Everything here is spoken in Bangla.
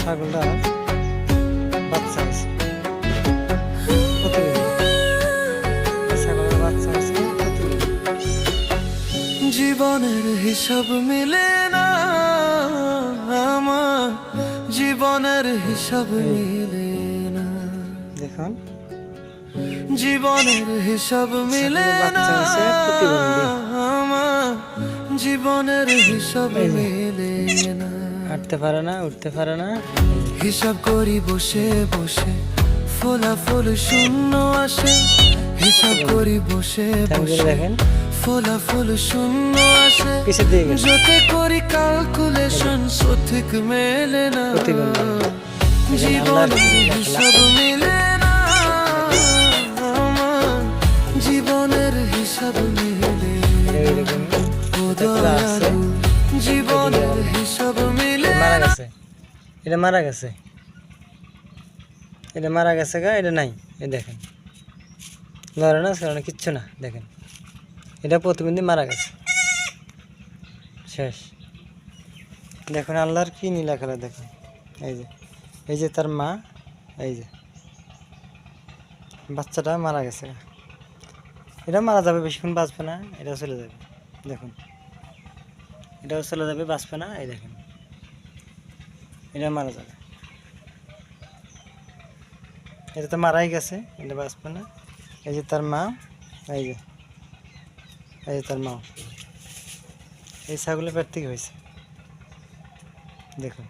ছাগলটা বাচ্চা আছে ছাগলের বাচ্চা আছে জীবনের হিসাব মিলে না আমার, জীবনের হিসাব মিলে না। দেখুন জীবনের হিসাব মিলে না আমার, জীবনের হিসাব মিলে না। হাঁটতে পারে না, উঠতে পারে না। হিসাব করি বসে বসে, ফলাফল শূন্য আসে। হিসাব করি বসে বসে, দেখেন ফলাফল শূন্য আসে। পিছের দিকে যতে করি ক্যালকুলেশন সঠিক মেলে না। জীবনের হিসাব মিলে না আমার, জীবনের হিসাব মিলে না। জীবনের হিসাব মিলে মারা গেছে, এটা মারা গেছে, এটা মারা গেছে গা, এটা নাই। এই দেখেন লড়ে না সরে না, কিচ্ছু না। দেখেন এটা প্রতিবন্ধী মারা গেছে, শেষ। দেখুন আল্লাহর কি নীলা খেলা। দেখুন এই যে তার মা, এই যে বাচ্চাটা মারা গেছে। এটা মারা যাবে, বেশিক্ষণ বাঁচবে না, এটাও চলে যাবে। দেখুন এটাও চলে যাবে, বাঁচবে না। এই দেখেন এটা মারা যাবে, এটা তো মারাই গেছে, এটা বাঁচবে না। এই যে তার মা, এই যে তার মা, এই ছাগলের পেট থেকে হয়েছে। দেখুন